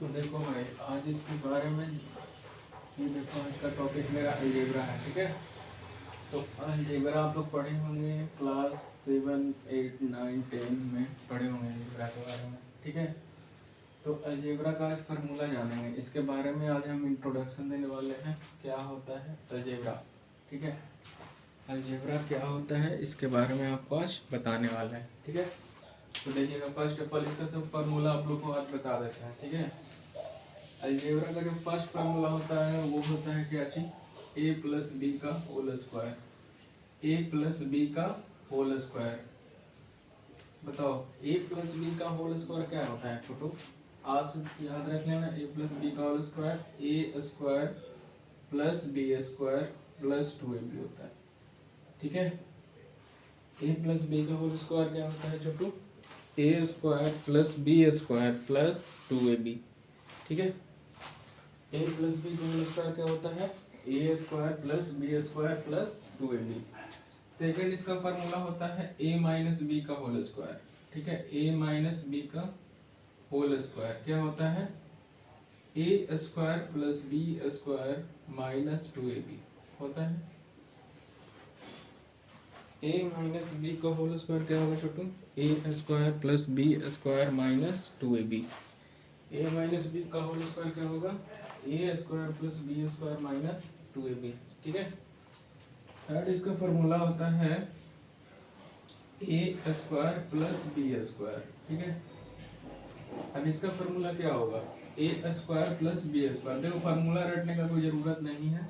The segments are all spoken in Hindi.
तो देखो भाई आज इसके बारे में, ये देखो आज का टॉपिक मेरा अलजेब्रा है, ठीक है। तो अलजेब्रा आप लोग पढ़े होंगे क्लास 7, 8, 9, 10 में पढ़े होंगे अलजेब्रा के बारे में, ठीक है। तो अलजेब्रा का आज फार्मूला जानेंगे, इसके बारे में आज हम इंट्रोडक्शन देने वाले हैं। क्या होता है अलजेब्रा, ठीक है। अलजेब्रा क्या होता है इसके बारे में आपको आज बताने वाले हैं, ठीक है। तो देखिएगा, फर्स्ट ऑफ ऑल इसका सब फार्मूला आप लोग को आज बता देते हैं, ठीक है। अलजेब्रा का जो फर्स्ट फार्मूला होता है वो होता है क्या चीज, ए प्लस बी का whole square. A plus b का होल स्क्वायर, बताओ ए प्लस बी का होल स्क्वायर क्या होता है छोटू, आज याद रख लेना। ए प्लस बी का whole square a square plus b square plus 2ab होता है, ठीक है। ए प्लस बी का होल स्क्वायर क्या होता है छोटू, a square plus b square plus 2ab, ठीक है। ए प्लस बी का होल स्क्वायर क्या होता है, a square plus b square plus 2ab। Second इसका फार्मूला होता है ए माइनस बी का होल स्क्वायर, ठीक है। ए माइनस बी का होल स्क्वायर क्या होता है, a square plus b square minus 2ab होता है। ए माइनस बी का होल स्क्वायर क्या होगा छोटू, a square plus b square minus 2ab। A minus b का होल स्क्वायर क्या होगा, a square plus b square minus 2ab, ठीक है। थर्ड इसका फॉर्मूला होता है a square plus b square, ठीक है। अब इसका फॉर्मूला क्या होगा, a square plus b square. देखो फार्मूला रटने का कोई ज़रूरत नहीं है,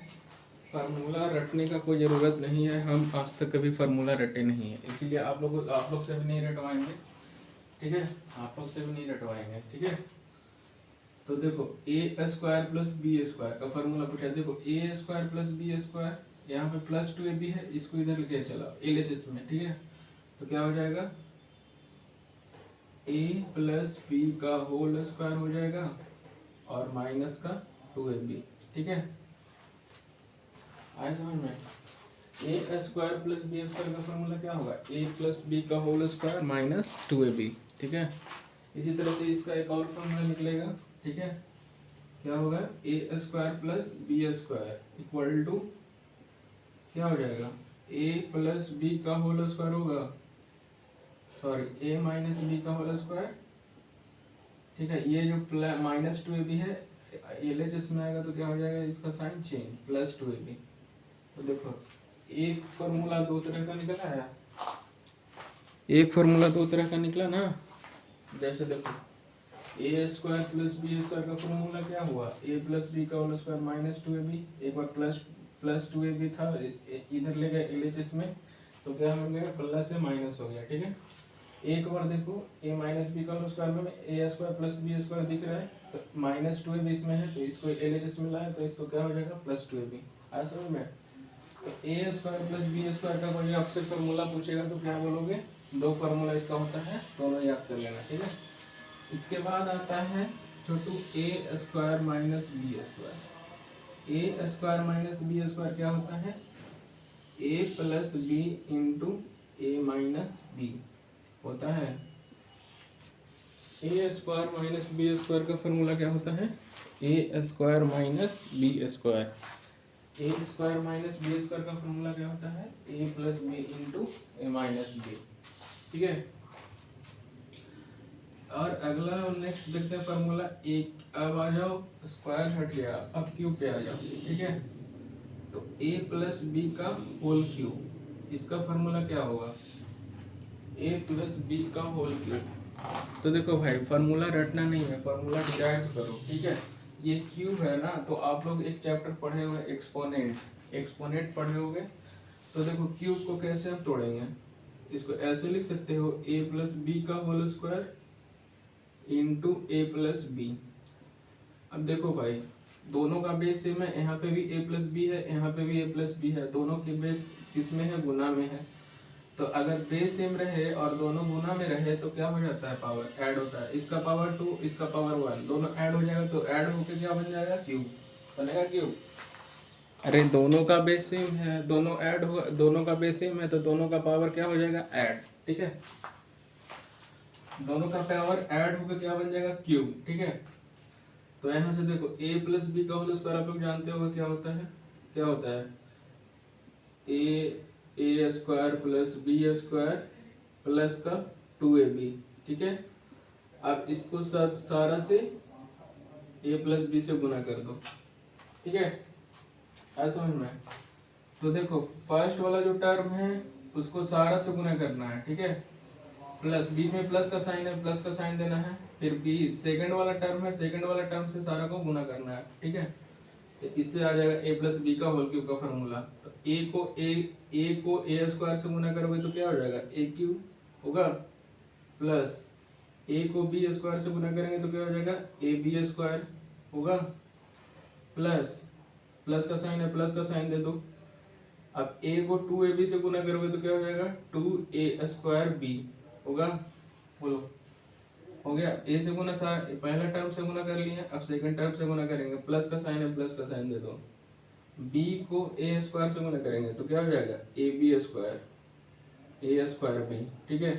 फार्मूला रटने का कोई ज़रूरत नहीं है। हम आज तक कभी फार्मूला रटे नहीं है, इसीलिए आप लोग से भी नहीं रटवाएंगे, ठीक है। आप लोग से भी नहीं रटवाएंगे, ठीक है। तो देखो ए स्क्वायर प्लस बी स्क्वायर का फॉर्मूला पूछा। देखो ए स्क्वायर प्लस बी स्क्वायर, यहाँ पे प्लस 2ab है, इसको इधर लेके चलाओ LHS में, ठीक है। तो क्या हो जाएगा, a प्लस बी का होल स्क्वायर हो जाएगा और माइनस का 2ab, ठीक है। आए समझ में, ए स्क्वायर प्लस बी स्क्वायर का फॉर्मूला क्या होगा, ए प्लस बी का होल स्क्वायर माइनस 2ab, ठीक है। इसी तरह से इसका एक और फॉर्मूला निकलेगा, ठीक है। क्या होगा, a square plus b square equal to क्या हो जाएगा, ए प्लस बी का होल स्क्वायर होगा, सॉरी ए माइनस बी का होल स्क्वायर, ठीक है। ये जो माइनस 2ab है LHS में आएगा तो क्या हो जाएगा, इसका साइन चेंज प्लस 2ab। तो देखो एक फॉर्मूला दो तरह का निकला है, एक फॉर्मूला दो तरह का निकला ना। जैसे देखो ए स्क्वायर प्लस बी स्क्वायर का फॉर्मूला क्या हुआ, ए प्लस बी का होल स्क्वायर माइनस 2ab। एक बार प्लस 2ab था, इधर ले गए LHS में तो क्या हो गया, प्लस से माइनस हो गया, ठीक है। एक बार देखो ए माइनस बी का होल स्क्वायर में ए स्क्वायर प्लस बी स्क्वायर दिख रहा है, तो माइनस 2ab इसमें है, तो इसको LHS में लाए तो इसको क्या हो जाएगा, प्लस 2ab। आया समझ में। तो ए स्क्वायर प्लस बी स्क्वायर का कोई आपसे फॉर्मूला पूछेगा तो क्या बोलोगे, दो फार्मूला इसका होता है, दोनों याद कर लेना, ठीक है। इसके बाद आता है छोटू a square minus B square. A square minus B square क्या होता है, a plus B into A minus B होता है। A square minus B square का फॉर्मूला क्या होता है, a square minus B square. A square minus B square का फॉर्मूला क्या होता है, a plus B into A minus B, ठीक है। और अगला नेक्स्ट देखते हैं फार्मूला एक। अब आ जाओ, स्क्वायर हट गया, अब क्यूब पे आ जाओ, ठीक है। तो a प्लस बी का होल क्यूब, इसका फार्मूला क्या होगा, a प्लस बी का होल क्यूब। तो देखो भाई फार्मूला रटना नहीं है, फार्मूला डिराइव करो, ठीक है। ये क्यूब है ना, तो आप लोग एक चैप्टर पढ़े हुए एक्सपोनेंट, एक्सपोनेंट पढ़े होंगे। तो देखो क्यूब को कैसे हम तोड़ेंगे, इसको ऐसे लिख सकते हो, a प्लस बी का whole square into a plus B. अब देखो भाई दोनों का बेस सेम है, यहाँ पे भी ए प्लस बी है, यहाँ पे भी ए प्लस बी है, दोनों के बेस किसमें है, गुना में है। तो अगर बेस सेम रहे और दोनों गुना में रहे तो क्या हो जाता है, पावर ऐड होता है। इसका पावर 2, इसका पावर 1, दोनों ऐड हो जाएगा, तो ऐड होकर क्या बन जाएगा, क्यूब बनेगा, क्यूब। अरे दोनों का बेस सेम है, दोनों ऐड हो, दोनों का बेस सेम है तो दोनों का पावर क्या हो जाएगा, ऐड, ठीक है। दोनों का पावर ऐड होकर क्या बन जाएगा, क्यूब, ठीक है। तो यहाँ से देखो a प्लस बी का होल स्क्वायर आप लोग जानते होगा क्या होता है, क्या होता है a square plus b square plus का 2ab, ठीक है। अब इसको सब सारा से a प्लस बी से गुना कर दो, ठीक है, ऐसा समझ में। तो देखो फर्स्ट वाला जो टर्म है उसको सारा से गुना करना है, ठीक है, प्लस बीच में प्लस का साइन है, प्लस का साइन देना है। फिर बी सेकंड वाला टर्म है, सेकंड वाला टर्म से सारा को गुना करना है, ठीक है। तो इससे आ जाएगा a प्लस बी का होल क्यूब का फॉर्मूला। तो a को a स्क्वायर से गुना करोगे तो क्या हो जाएगा a क्यूब होगा, प्लस a को b स्क्वायर से गुना करेंगे तो क्या हो जाएगा a b स्क्वायर होगा, प्लस प्लस का साइन है, प्लस का साइन दे दो। अब a को 2ab से गुना करोगे तो क्या हो जाएगा 2a स्क्वायर b होगा, बोलो हो गया। a से गुना पहला टर्म से गुना कर लिए, अब सेकंड टर्म से गुना करेंगे, प्लस का साइन है, प्लस का साइन दे दो। b को a स्क्वायर से गुना करेंगे तो क्या हो जाएगा a b square, a square b, ठीक है,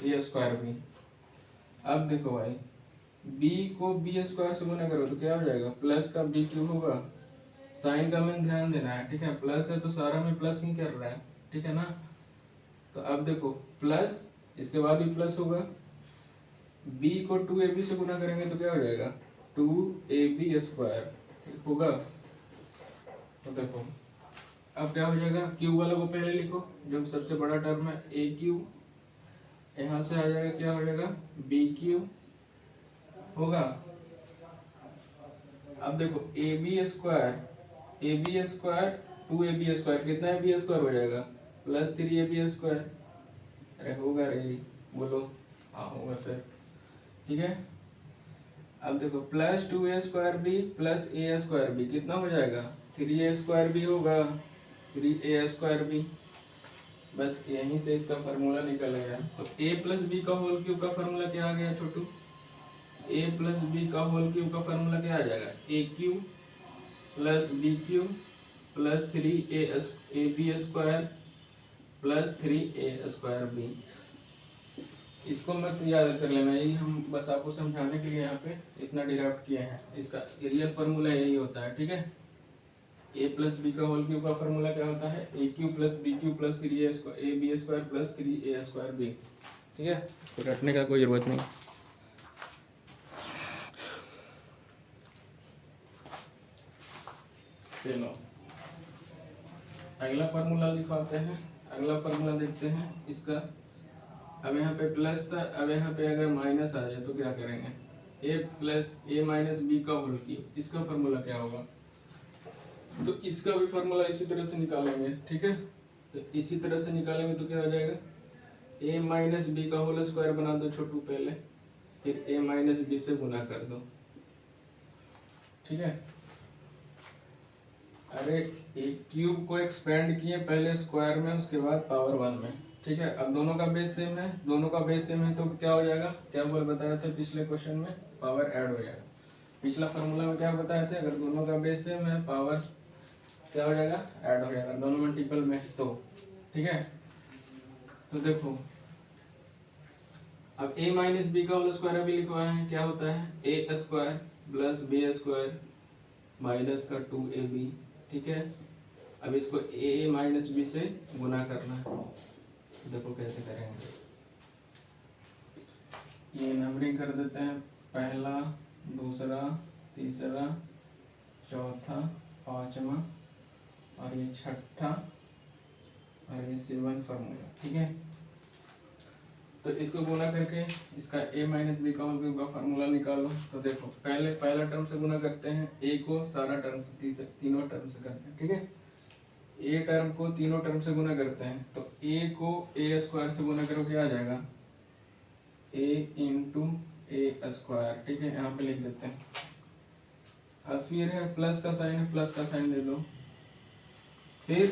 ए स्क्वायर बी। अब देखो भाई b को b स्क्वायर से गुना करो तो क्या हो जाएगा प्लस का b क्यूब होगा। साइन का में ध्यान देना है, ठीक है, प्लस है तो सारा में प्लस ही कर रहा है, ठीक है ना। तो अब देखो प्लस इसके बाद भी प्लस होगा, b को 2ab से गुना करेंगे तो क्या हो जाएगा 2ab स्क्वायर होगा। तो देखो अब क्या हो जाएगा, क्यूब वाला को पहले लिखो, जो सबसे बड़ा टर्म है a क्यूब, यहाँ से आ जाएगा क्या हो जाएगा b क्यूब होगा। अब देखो ab स्क्वायर 2ab स्क्वायर कितना है b स्क्वायर हो जाएगा प्लस 3ab स्क्वायर, अरे होगा रे, बोलो हाँ होगा सर, ठीक है। अब देखो plus 2a square b plus a square b कितना हो जाएगा 3a स्क्वायर बी होगा, 3a स्क्वायर बी। बस यहीं से इसका फार्मूला निकल गया। तो a प्लस बी का होल क्यूब का फार्मूला क्या आ गया छोटू, a प्लस बी का होल क्यूब का फार्मूला क्या आ जाएगा a cube plus b cube plus 3ab square plus 3a square b. इसको मत याद कर लेना, यही हम बस आपको समझाने के लिए यहाँ पे इतना डिराइव किए हैं। इसका रियल फार्मूला यही होता है, ठीक है। a प्लस बी का होल क्यूब का फार्मूला क्या होता है a cube plus b cube plus 3ab square plus 3a square b, ठीक है। इसको रटने का कोई जरूरत नहीं। चलो अगला फार्मूला लिखवाते हैं, अगला फार्मूला देखते हैं इसका। अब यहाँ पे प्लस था, अब यहाँ पे अगर माइनस आ जाए तो क्या करेंगे a plus a minus b का होल क्यूब, इसका फार्मूला क्या होगा। तो इसका भी फार्मूला इसी तरह से निकालेंगे, ठीक है। तो इसी तरह से निकालेंगे तो क्या हो जाएगा a माइनस बी का होल स्क्वायर बना दो छोटू पहले, फिर a माइनस बी से गुना कर दो, ठीक है। अरे एक क्यूब को एक्सपेंड किए पहले स्क्वायर में उसके बाद पावर 1 में, ठीक है। अब दोनों का बेस सेम है, दोनों का बेस सेम है तो क्या हो जाएगा, क्या बोल बताया था पिछले क्वेश्चन में पावर ऐड हो जाएगा। पिछला फॉर्मूला में क्या बताया था, अगर दोनों का बेस सेम है पावर क्या हो जाएगा ऐड हो जाएगा, दोनों मल्टीपल में तो, ठीक है। तो देखो अब a माइनस बी का होल स्क्वायर अभी लिखवाया है, क्या होता है a square plus b square minus का 2ab, ठीक है। अब इसको a माइनस बी से गुना करना है, देखो कैसे करेंगे। ये नंबरिंग कर देते हैं, पहला दूसरा तीसरा चौथा पांचवा और ये छठा और ये 7 फार्मूला, ठीक है। तो इसको गुना करके इसका a माइनस बी का होल क्यूब का फार्मूला निकालो। तो देखो पहले पहला टर्म से गुना करते हैं, a को सारा टर्म से तीनों टर्म से करते हैं, ठीक है। a टर्म को तीनों टर्म से गुना करते हैं, तो a को a स्क्वायर से गुना करो क्या आ जाएगा a इंटू a स्क्वायर, ठीक है, यहाँ पे लिख देते हैं। अब फिर है प्लस का साइन है, प्लस का साइन दे दो। फिर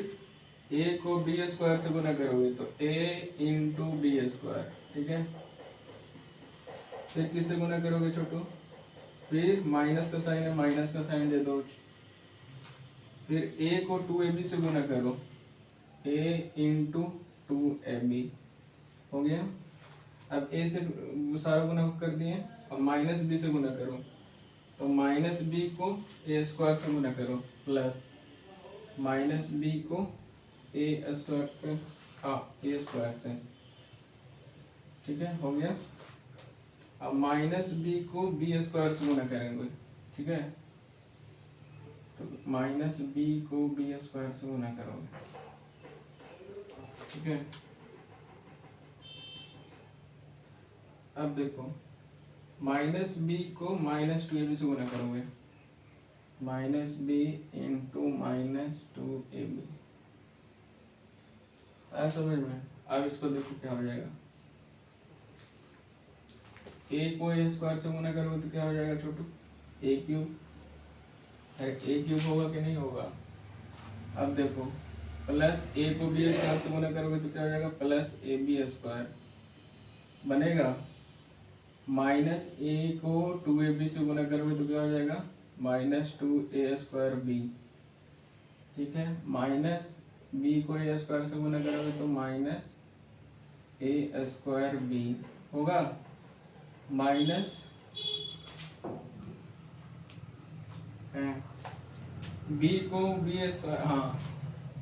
a को b स्क्वायर से गुना करोगे तो a इंटू बी स्क्वायर, ठीक है। फिर किससे गुना करोगे छोटू, फिर माइनस का साइन है, माइनस का साइन दे दो। फिर a को 2ab से गुना करो, a इंटू 2ab हो गया। अब a से सारा गुना कर दिए और माइनस b से गुना करो, तो माइनस बी को ए स्क्वायर से गुना करो प्लस माइनस बी को ए स्क्वायर ए स्क्वायर से, ठीक है, हो गया। अब माइनस बी को बी स्क्वायर से गुना करेंगे, ठीक है, तो माइनस बी को बी स्क्वायर से गुना करोगे, ठीक है। अब देखो माइनस बी को माइनस टू ए बी से गुना करोगे, minus b into minus two a b, आया समझ में। अब इसको देखो क्या हो जाएगा, ए को ए स्क्वायर से गुना करोगे तो क्या हो जाएगा छोटू, ए क्यूब, ए क्यूब होगा कि नहीं होगा। अब देखो प्लस ए को बी स्क्वायर से गुना करोगे तो क्या हो जाएगा, प्लस ए बी स्क्वायर बनेगा। माइनस ए को टू ए बी से गुना करोगे तो क्या हो जाएगा, minus two a square b, ठीक है। माइनस बी को ए स्क्वायर से गुना करोगे तो माइनस ए स्क्वायर बी होगा, माइनस बी को बी स्क्वायर, हाँ,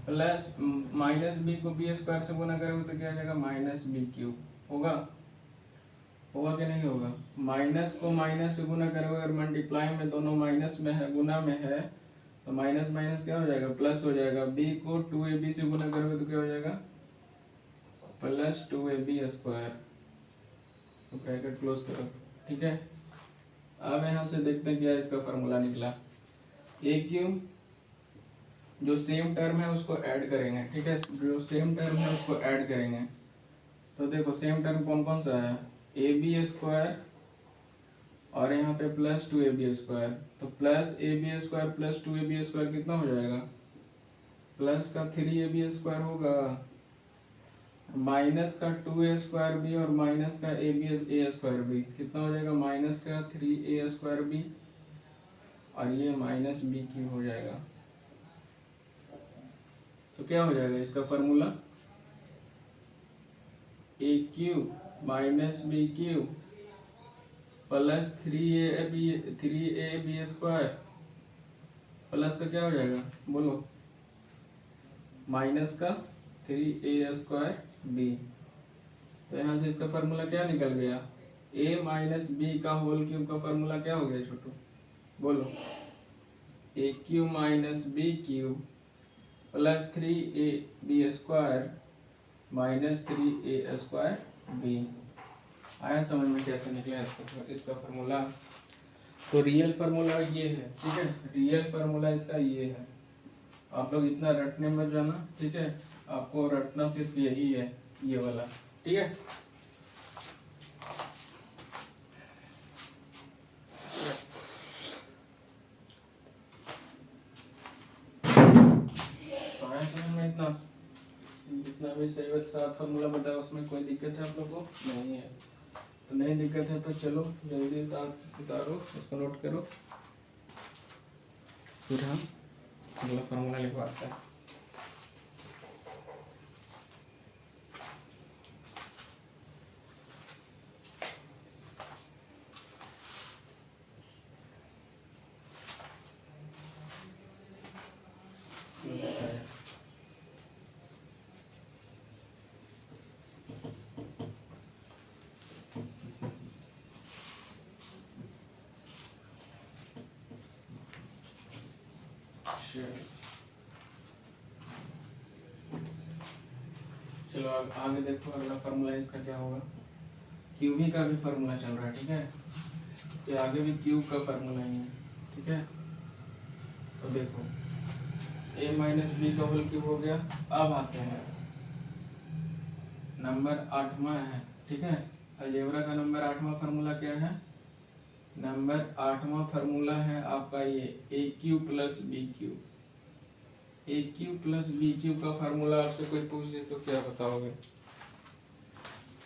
प्लस माइनस बी को बी स्क्वायर से गुना करोगे तो क्या आ जाएगा, माइनस बी क्यूब होगा, होगा कि नहीं होगा। माइनस को माइनस से गुना करोगे, अगर मल्टीप्लाई में दोनों माइनस में है, गुना में है, तो माइनस माइनस क्या हो जाएगा, प्लस हो जाएगा। बी को टू ए बी से गुना करोगे तो क्या हो जाएगा, plus two a b square, तो ब्रैकेट क्लोज करो, ठीक है। अब यहाँ से देखते हैं क्या इसका फॉर्मूला निकला। ए क्यूब जो सेम टर्म है उसको ऐड करेंगे, ठीक है, जो सेम टर्म है उसको ऐड करेंगे। तो देखो सेम टर्म कौन कौन सा है, ए बी स्क्वायर और यहाँ पे plus two a b square, तो plus a b square plus two a b square कितना हो जाएगा, प्लस का थ्री ए बी स्क्वायर होगा, माइनस का टू ए स्क्वायर बी और माइनस का a b a square b कितना हो जाएगा, माइनस का थ्री ए स्क्वायर बी और ये माइनस बी क्यूब हो जाएगा। तो क्या हो जाएगा इसका formula, a cube minus b cube plus three a b square plus का क्या हो जाएगा बोलो, माइनस का थ्री ए स्क्वायर बी। तो यहाँ से इसका फॉर्मूला क्या निकल गया, ए माइनस बी का होल क्यूब का फॉर्मूला क्या हो गया छोटू बोलो, a cube minus b cube plus three a b square minus three a square b. आया समझ में कैसे निकला इसका फॉर्मूला। तो रियल फार्मूला ये है, ठीक है, रियल फार्मूला इसका ये है। आप लोग इतना रटने में जाना, ठीक है, आपको रटना सिर्फ यही है, ये वाला, ठीक है। इतना जितना भी सही वक्त साथ फार्मूला बताया उसमें कोई दिक्कत है आप लोगों को नहीं है, तो नहीं दिक्कत है तो चलो जल्दी उतारो, उसको नोट करो, फिर हम अगला फार्मूला लिखवाते हैं। चलो अब आगे देखो अगला फार्मूला इसका क्या होगा। क्यूबी का भी फार्मूला चल रहा है, ठीक है, इसके आगे भी क्यूब का फार्मूला ही है, ठीक है। तो देखो a माइनस बी का होल क्यूब हो गया। अब आते हैं नंबर 8वां है, ठीक है, अलजेब्रा का नंबर 8वां फार्मूला क्या है, नंबर 8वां फार्मूला है आपका ये ए क्यूब प्लस बी क्यूब। ए क्यूब प्लस बी क्यूब का फार्मूला आपसे कोई पूछ दे तो क्या बताओगे,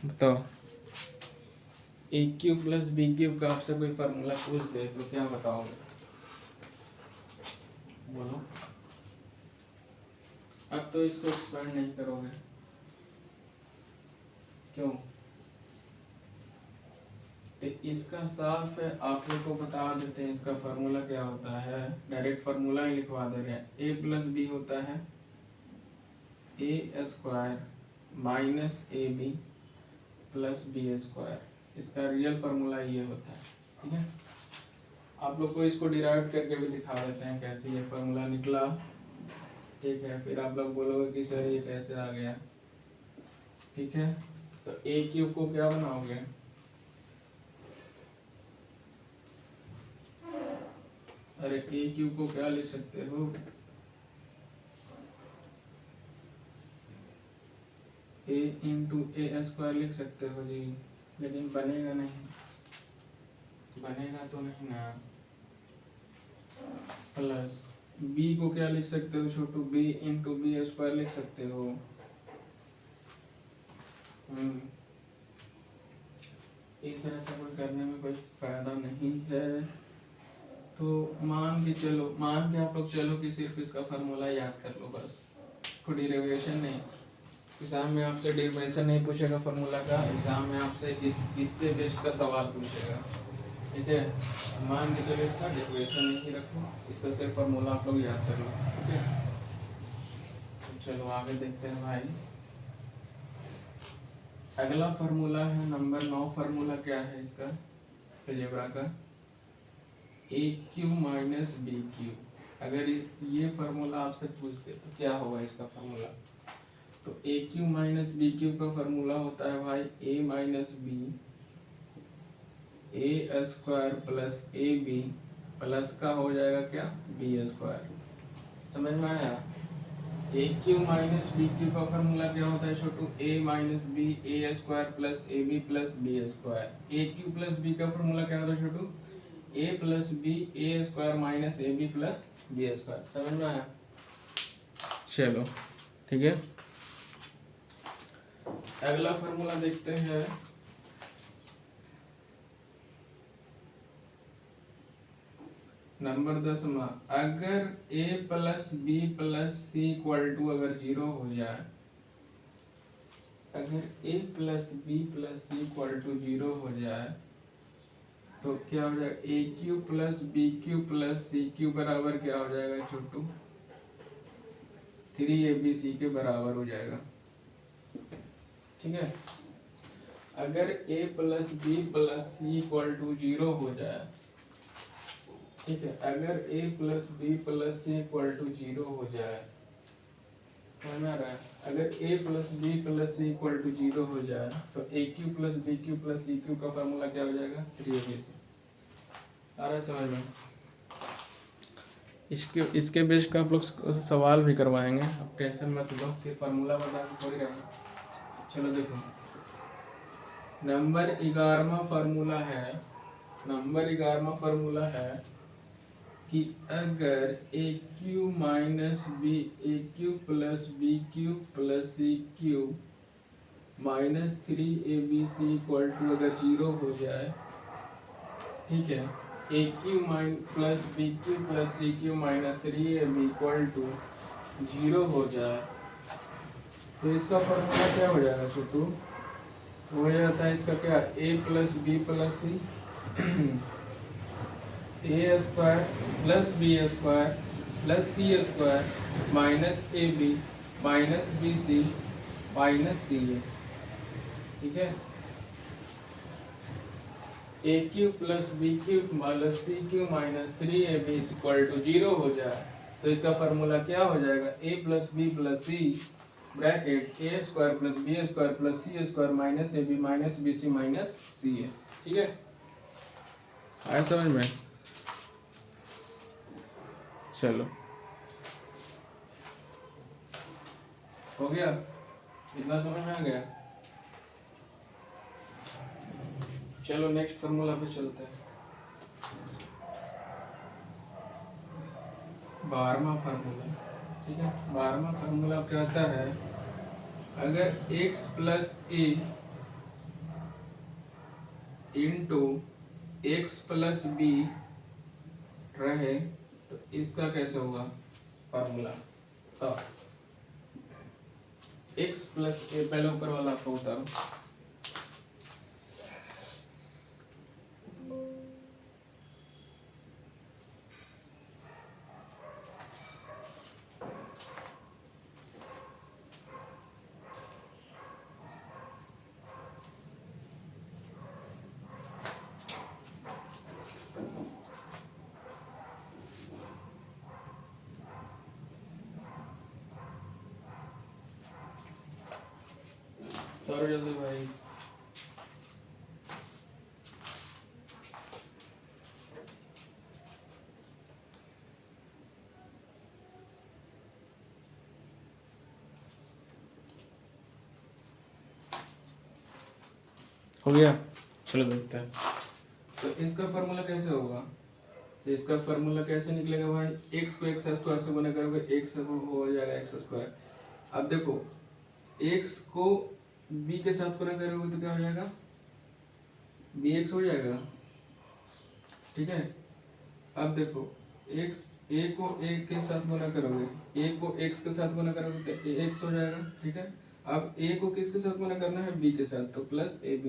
बताओ। ए क्यूब प्लस बी क्यूब का आपसे कोई फार्मूला पूछ दे तो क्या बताओगे, बोलो। अब तो इसको एक्सपेंड नहीं करोगे, क्यों, तो इसका साफ है, आप लोग को बता देते हैं इसका फार्मूला क्या होता है, डायरेक्ट फार्मूला ही लिखवा दे रहे हैं। ए प्लस बी होता है a square minus a b plus b square, इसका रियल फार्मूला ये होता है। ठीक है, आप लोग को इसको डिराइव करके भी दिखा देते हैं कैसे ये फार्मूला निकला। ठीक है, फिर आप लोग बोलोगे कि सर ये कैसे आ गया। ठीक है, तो ए क्यूब को क्या बनाओगे, अरे ए क्यूब को क्या लिख सकते हो, ए इंटू ए स्क्वायर लिख सकते हो जी, लेकिन बनेगा नहीं, बनेगा तो नहीं ना। प्लस बी को क्या लिख सकते हो छोटू, बी इंटू बी स्क्वायर लिख सकते हो। इस तरह से कोई करने में कोई फायदा नहीं है। तो मान के आप लोग चलो कि सिर्फ इसका फार्मूला याद कर लो बस, कोई डेरिवेशन नहीं। एग्जाम में आपसे डेरिवेशन नहीं पूछेगा फार्मूला का, एग्जाम में आपसे इससे बेस्ट का सवाल पूछेगा। ठीक है, मान के चलो इसका डेरिवेशन नहीं रखो, इसका सिर्फ फार्मूला आप लोग याद कर लो। ठीक है, तो चलो आगे देखते हैं भाई। अगला फार्मूला है नंबर 9। फार्मूला क्या है इसका अलजेब्रा का, ए क्यू माइनस बी क्यू। अगर ये फार्मूला आपसे पूछते तो क्या होगा इसका फार्मूला, तो a cube minus b cube का फार्मूला होता है भाई a minus b a square plus a b plus का हो जाएगा क्या, बी स्क्वायर। समझ में आया। A cube minus b cube का फार्मूला क्या होता है छोटू, a minus b a square plus a b plus b square. A cube plus b का फार्मूला क्या होता है छोटू, a plus b a square minus a b plus b square. समझ में आया। चलो ठीक है, अगला फार्मूला देखते हैं। नंबर 10 में, अगर a plus b plus c equal to अगर 0 हो जाए, अगर a plus b plus c equal to 0 हो जाए तो क्या हो जाएगा, a cube plus b cube plus c cube बराबर क्या हो जाएगा छोटू, 3abc के बराबर हो जाएगा। ठीक है, अगर a plus b plus c equal to 0 हो जाए, ठीक है, अगर a plus b plus c equal to 0 हो जाए, समझ आ रहा है, अगर a plus b plus c equal to 0 हो जाए तो a cube plus b cube plus c cube का फार्मूला क्या हो जाएगा, 3abc। आ रहा है समझ में। इसके बेस का आप लोग सवाल भी करवाएंगे, अब टेंशन मत लो, सिर्फ फार्मूला बता के थोड़ी रहेंगे। चलो देखो, नंबर 11वां फार्मूला है, नंबर 11वां फार्मूला है कि अगर a cube minus b a cube plus b cube plus c cube minus 3abc equal to अगर 0 हो जाए, ठीक है, a cube plus b cube plus c cube minus 3ab equal to 0 हो जाए, तो इसका फॉर्मूला क्या हो जाएगा छोटू, हो जाता है इसका क्या, a plus b plus c a square plus b square plus c square minus a b minus b c minus c a. ठीक है, a cube plus b cube plus c cube minus 3ab equal to 0 हो जाए तो इसका फार्मूला क्या हो जाएगा, a plus b plus c bracket a square plus b square plus c square minus a b minus b c minus c a. ठीक है, आया समझ में। चलो हो गया, इतना समझ में आ गया। चलो नेक्स्ट फार्मूला पे चलते हैं। 12वां फार्मूला, ठीक है, 12वां फार्मूला कहता है अगर x प्लस ए इंटू एक्स प्लस बी रहे तो इसका कैसे होगा फार्मूला, तो x प्लस ए, पहले ऊपर वाला आपको उतारो, उतारो जल्दी भाई। हो गया, चलो देखते हैं। तो इसका फार्मूला कैसे होगा, तो इसका फार्मूला कैसे निकलेगा भाई, x को x स्क्वायर से गुणा करोगे x हो जाएगा x स्क्वायर। अब देखो x को b के साथ गुणा करोगे तो क्या हो जाएगा, bx हो जाएगा, ठीक है। अब देखो x a को a के साथ गुणा करोगे, a को x के साथ गुणा करोगे तो ax हो जाएगा, ठीक है। अब a को किसके साथ गुणा करना है, b के साथ, तो प्लस ab,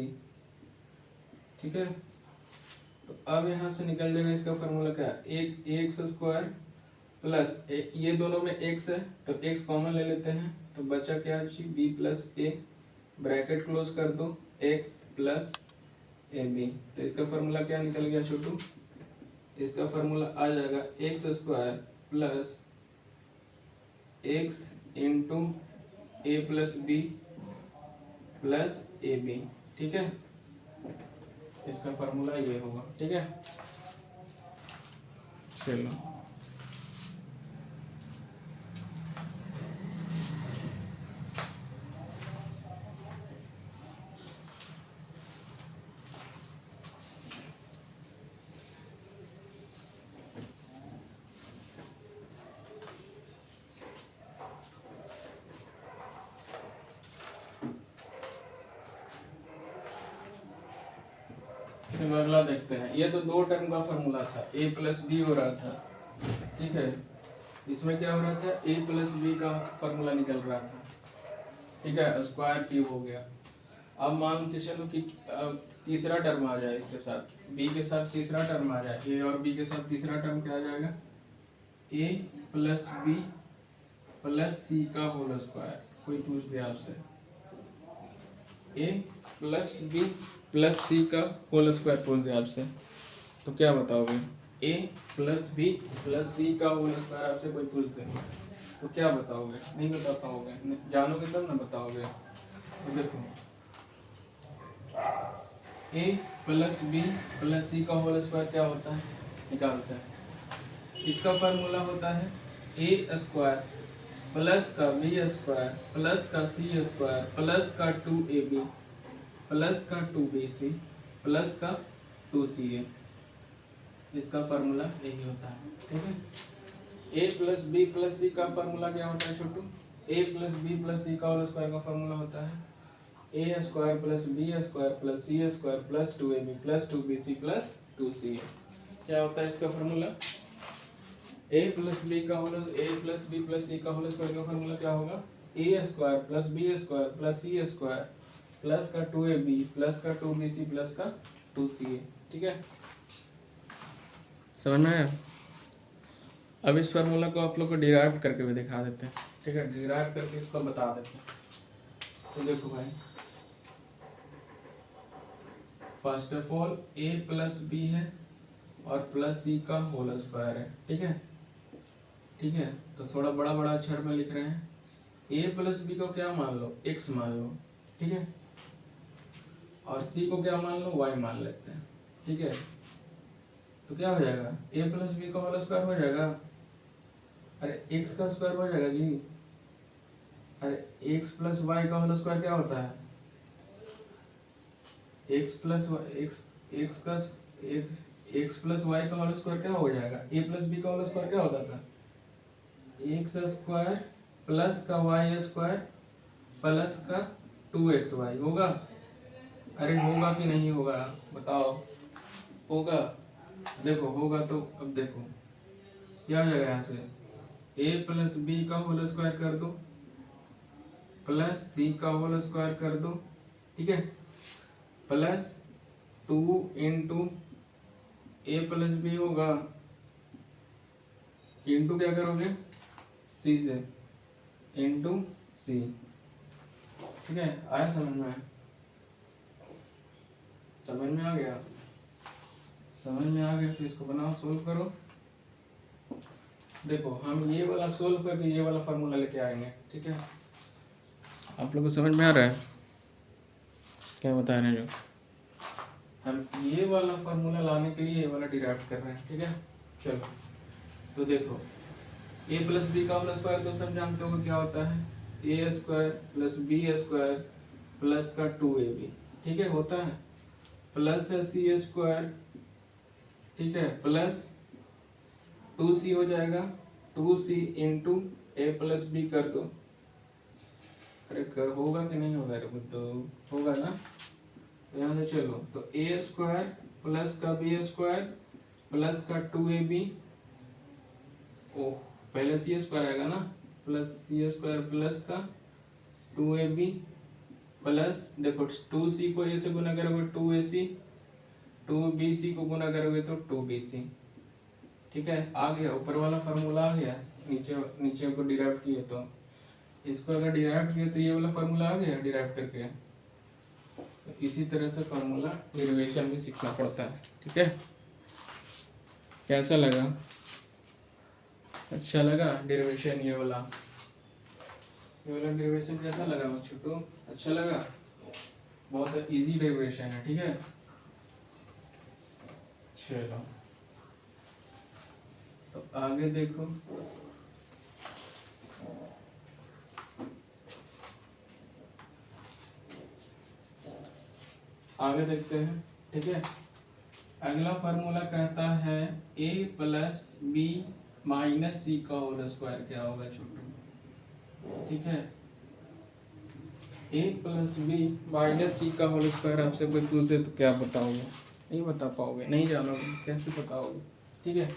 ठीक है। तो अब यहाँ से निकल जाएगा इसका फार्मूला क्या, एक एक्स स्क्वायर प्लस ये दोनों में x है तो x कॉमन ले लेते हैं, तो बचा क्या, b plus a, bracket close कर दो, x प्लस ए बी। तो इसका फार्मूला क्या निकल गया छोटू, इसका फार्मूला आ जाएगा x square plus x into a plus b plus a b, ठीक है। इसका फार्मूला ये होगा, ठीक है। चलो अगला देखते हैं। ये तो दो टर्म का फॉर्मूला था, a प्लस बी हो रहा था, ठीक है। इसमें क्या हो रहा था, a प्लस बी का फॉर्मूला निकल रहा था, ठीक है, स्क्वायर क्यूब हो गया। अब मान के चलो कि तीसरा टर्म आ जाए इसके साथ, b के साथ तीसरा टर्म आ जाए, a और b के साथ तीसरा टर्म क्या आ जाएगा, a plus b plus c का होल स्क्वायर। कोई पूछ दे आपसे, a plus b plus c का होल स्क्वायर पूछ दे आपसे, तो क्या बताओगे, a plus b plus c का होल स्क्वायर आपसे कोई पूछ दे तो क्या बताओगे, नहीं बता पाओगे, जानोगे तब ना बताओगे। तो देखो a plus b plus c का होल स्क्वायर क्या होता है, निकालते हैं। इसका फार्मूला होता है a स्क्वायर प्लस का बी स्क्वायर प्लस का सी स्क्वायर प्लस का 2ab प्लस का 2bc प्लस का 2ca। इसका फार्मूला यही होता है, ठीक है। a plus b plus c का फार्मूला क्या होता है छोटू, a plus b plus c का होल स्क्वायर का फार्मूला होता है a square plus b square plus c square plus 2ab plus 2bc plus 2ca। क्या होता है इसका formula, a plus b plus c का होल स्क्वायर का फार्मूला क्या होगा, a square plus b square plus c square plus का 2ab प्लस का 2bc प्लस का 2ca, ठीक है। समझ में आया। अब इस फार्मूला को आप लोग को डिराइव करके भी दिखा देते हैं, ठीक है, डिराइव करके इसको बता देते हैं। तो देखो भाई, first of all a plus b है और प्लस सी का होल स्क्वायर है, ठीक है, ठीक है। तो थोड़ा बड़ा बड़ा अक्षर में लिख रहे हैं, a प्लस बी को क्या मान लो, x मान लो, ठीक है, और c को क्या मान लो, y मान लेते हैं, ठीक है। तो क्या हो जाएगा, a प्लस बी का होल स्क्वायर हो जाएगा, अरे x का स्क्वायर हो जाएगा जी, अरे x प्लस वाई का होल स्क्वायर क्या होता है, x प्लस वाई का होल स्क्वायर क्या हो जाएगा, a प्लस बी का होल स्क्वायर क्या होता था, एक्स स्क्वायर प्लस का वाई स्क्वायर प्लस का 2xy होगा। अरे होगा कि नहीं होगा बताओ, होगा, देखो होगा। तो अब देखो क्या हो जाएगा, यहाँ से a प्लस बी का होल स्क्वायर कर दो प्लस सी का होल स्क्वायर कर दो, ठीक है, plus 2 into a plus B होगा, इंटू क्या करोगे सी से, इंटू सी, ठीक है। आया समझ में, समझ में आ गया, समझ में आ गया तो इसको बनाओ, सोल्व करो। देखो हम ये वाला सोल्व करके ये वाला फार्मूला लेके आएंगे, ठीक है। आप लोगों को समझ में आ रहा है। क्या बता रहे हैं जो हम ये वाला फार्मूला लाने के लिए ये वाला डिराइव कर रहे हैं, ठीक है। चलो तो देखो a प्लस बी का होल स्क्वायर तो सब जानते हो क्या होता है, a square plus b square plus का 2ab, ठीक है, होता है, प्लस है सी स्क्वायर, ठीक है, प्लस 2c हो जाएगा, 2c into a plus B कर दो। अरे कर होगा कि नहीं होगा, अरे तो होगा ना। तो यहाँ से चलो तो ए स्क्वायर प्लस का बी स्क्वायर प्लस का 2ab, ओ पहले सी स्क्वायर आएगा ना, प्लस सी स्क्वायर प्लस का 2ab प्लस देखो 2c को ए से गुना करोगे 2ac, 2bc को गुना करोगे तो 2bc, ठीक है। आ गया ऊपर वाला फार्मूला आ गया, नीचे नीचे को डिराइव किए तो इसको अगर डिराइव किए तो ये वाला फार्मूला आ गया डिराइव करके। तो इसी तरह से फार्मूला डेरिवेशन भी सीखना पड़ता है, ठीक है। कैसा लगा, अच्छा लगा डेरिवेशन, ये वाला डेरिवेशन कैसा लगा छोटू, अच्छा लगा, बहुत इजी डेरिवेशन है, ठीक है। चलो तो आगे देखो, आगे देखते हैं, ठीक है। अगला फार्मूला कहता है a प्लस बी माइनस सी का होल स्क्वायर क्या होगा छोटू, ठीक है। a प्लस बी माइनस सी का होल स्क्वायर आपसे कोई पूछे तो क्या बताओगे, नहीं बता पाओगे, नहीं जानोगे, कैसे बताओगे, ठीक है।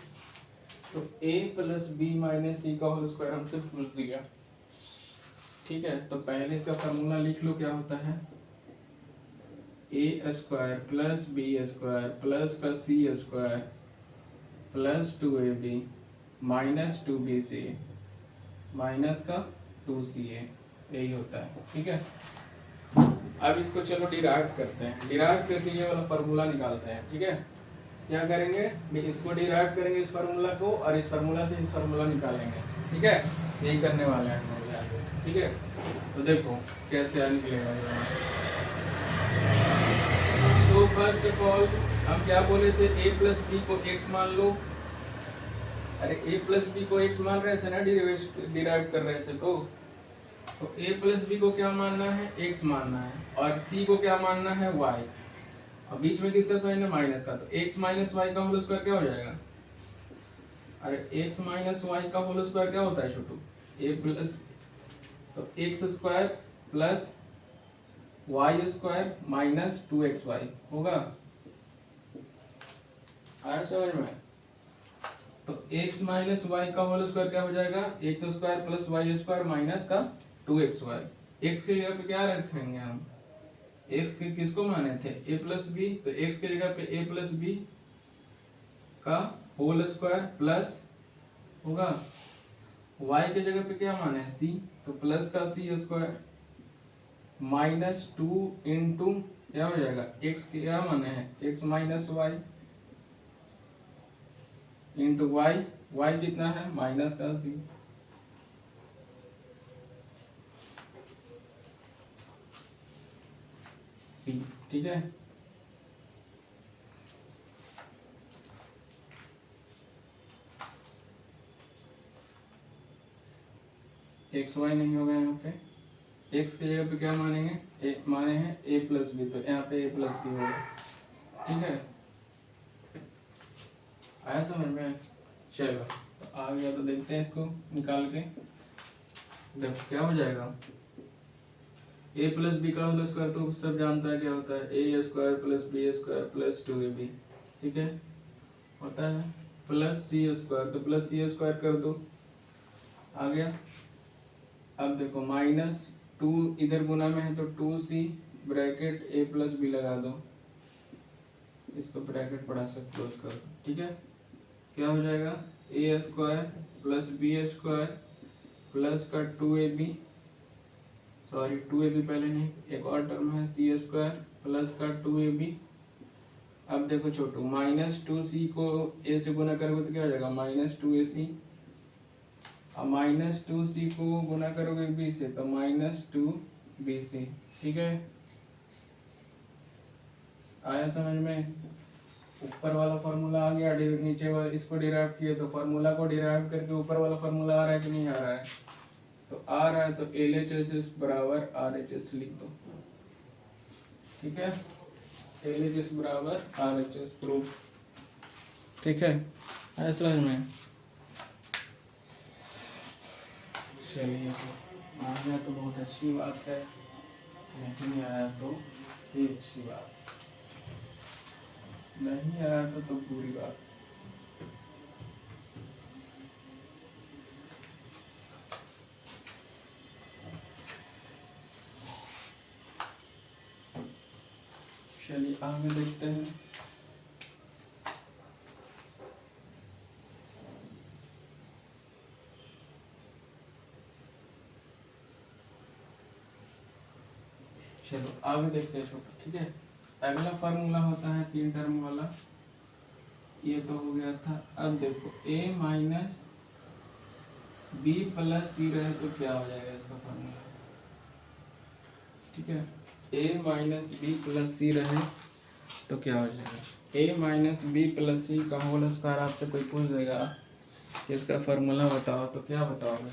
तो a प्लस बी माइनस सी का होल स्क्वायर हमसे पूछ दिया, ठीक है। तो पहले इसका फार्मूला लिख लो, क्या होता है, a square plus b square plus का c square plus 2ab minus 2bc minus का 2ca, यही होता है, ठीक है। अब इसको चलो डिराइव करते हैं, डिराइव करके ये वाला फार्मूला निकालते हैं, ठीक है। क्या करेंगे, इसको डिराइव करेंगे इस फार्मूला को, और इस फार्मूला से इस फार्मूला निकालेंगे, ठीक है। यही करने वाले हैं हम लोग, ठीक है। तो देखो कैसे निकलेगा। तो फर्स्ट ऑफ ऑल हम क्या बोले थे, a प्लस बी को x मान लो। अरे a प्लस बी को x मान रहे थे ना, डिराइव कर रहे थे, तो a प्लस बी को क्या मानना है, x मानना है, और c को क्या मानना है, y। और बीच में किसका साइन है, माइनस का, तो x माइनस वाई का होल स्क्वायर क्या हो जाएगा। अरे x माइनस वाई का होल स्क्वायर क्या होता है छोटू, a प्लस, तो x square plus y square minus 2xy होगा, आया समझ में। तो x माइनस वाई का होल स्क्वायर क्या हो जाएगा, x square plus y square minus का 2xy। x की जगह पे क्या रखेंगे हम, x के किसको माने थे, a प्लस बी, तो x की जगह पे a प्लस बी का होल स्क्वायर प्लस होगा, y की जगह पे क्या माने है, c, तो प्लस का c स्क्वायर माइनस 2 इंटू क्या हो जाएगा, x क्या माने हैं, x minus y into y, y कितना है, माइनस का c, ठीक है। एक्स वाई नहीं होगा यहाँ पे, x की जगह पे क्या मानेंगे, माने हैं a प्लस बी, तो यहाँ पे a प्लस बी होगा, ठीक है। आया समझ में, चलो तो आ गया, तो देखते हैं इसको निकाल के, देखो क्या हो जाएगा, a प्लस बी का होल स्क्वायर तो सब जानता है क्या होता है, a square plus b square plus 2ab, ठीक है, होता है, प्लस सी स्क्वायर, तो प्लस सी स्क्वायर कर दो, आ गया। अब देखो माइनस 2 इधर गुना में है तो 2c bracket a plus B लगा दो, इसको ब्रैकेट बड़ा सा क्लोज कर दो, ठीक है। क्या हो जाएगा, a square plus b square plus का 2ab, सॉरी 2ab पहले नहीं, एक और टर्म है c स्क्वायर प्लस का 2ab। अब देखो छोटू, माइनस 2c को a से गुना करोगे तो क्या हो जाएगा, माइनस 2ac, और माइनस 2c को गुना करोगे b से तो माइनस 2bc, ठीक है। आया समझ में? ऊपर वाला फॉर्मूला आ गया, नीचे वाला इसको डिराइव किए तो फॉर्मूला को डिराइव करके ऊपर वाला फॉर्मूला आ रहा है कि नहीं आ रहा है? तो आ रहा है, तो LHS बराबर RHS लिख दो, ठीक है? LHS बराबर RHS प्रूफ, ठीक है? आया समझ में? चलिए, आ गया तो बहुत अच्छी बात है, नहीं आया तो भी अच्छी बात, नहीं आया तो बुरी बात। चलिए आगे देखते हैं। चलो आगे देखते हैं छोटा, ठीक है? अगला फार्मूला होता है 3 टर्म वाला, ये तो हो गया था। अब देखो a माइनस बी प्लस सी रहे तो क्या हो जाएगा इसका फार्मूला, ठीक है? a माइनस बी प्लस सी रहे तो क्या हो जाएगा? a minus B plus c का होल स्क्वायर आपसे कोई पूछ देगा कि इसका फार्मूला बताओ, तो क्या बताओगे?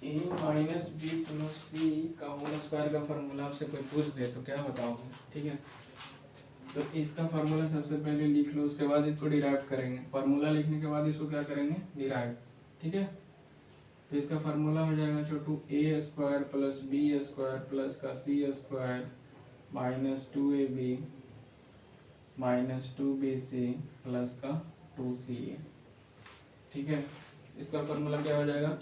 a minus B plus c का होल स्क्वायर का फार्मूला आपसे कोई पूछ दे तो क्या बताओगे, ठीक है? तो इसका फार्मूला सबसे पहले लिख लो, उसके बाद इसको डिराइव करेंगे। फार्मूला लिखने के बाद इसको क्या करेंगे? डिराइव, ठीक है? तो इसका फार्मूला हो जाएगा छोटू a square plus b square plus का c square minus 2ab minus 2bc plus का 2ca, ठीक है? इसका फार्मूला क्या हो जाएगा?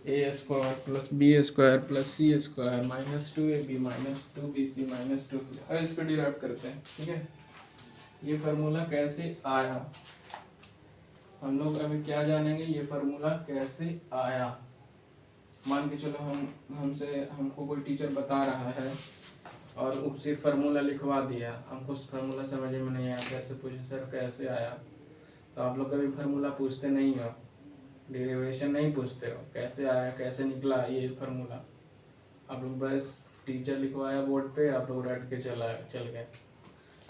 a square plus b square plus c square minus 2ab minus 2bc minus 2c। अब इसको डिराइव करते हैं, ठीक है? ये फार्मूला कैसे आया, हम लोग अभी क्या जानेंगे? ये फार्मूला कैसे आया। मान के चलो हमको कोई टीचर बता रहा है और उसे फार्मूला लिखवा दिया, हमको फार्मूला समझ में नहीं आया, कैसे पूछे सर कैसे आया? तो आप लोग कभी फार्मूला पूछते नहीं हो, डेरिवेशन नहीं पूछते हो, कैसे आया कैसे निकला ये फार्मूला। आप लोग बस टीचर लिखवाया बोर्ड पे, आप लोग रट के चल गए।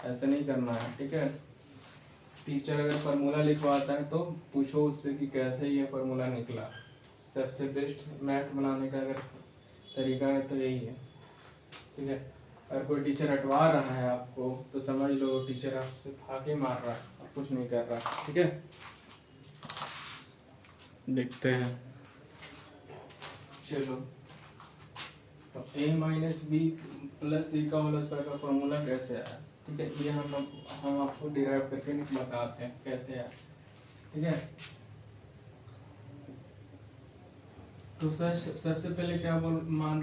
ऐसा नहीं करना है, ठीक है? टीचर अगर फार्मूला लिखवाता है तो पूछो उससे कि कैसे ये फार्मूला निकला। सबसे बेस्ट मैथ बनाने का अगर तरीका है तो यही है, ठीक है? अगर कोई टीचर हटवा रहा है आपको तो समझ लो टीचर आपसे फाके मार रहा है और कुछ नहीं कर रहा, ठीक है? देखते हैं, चलो। तो a minus B plus c का होल स्क्वायर का फॉर्मूला कैसे आया, ठीक है? ये हम आपको डिराइव करके बताते हैं कैसे आया, ठीक है? तो सर सबसे पहले क्या मान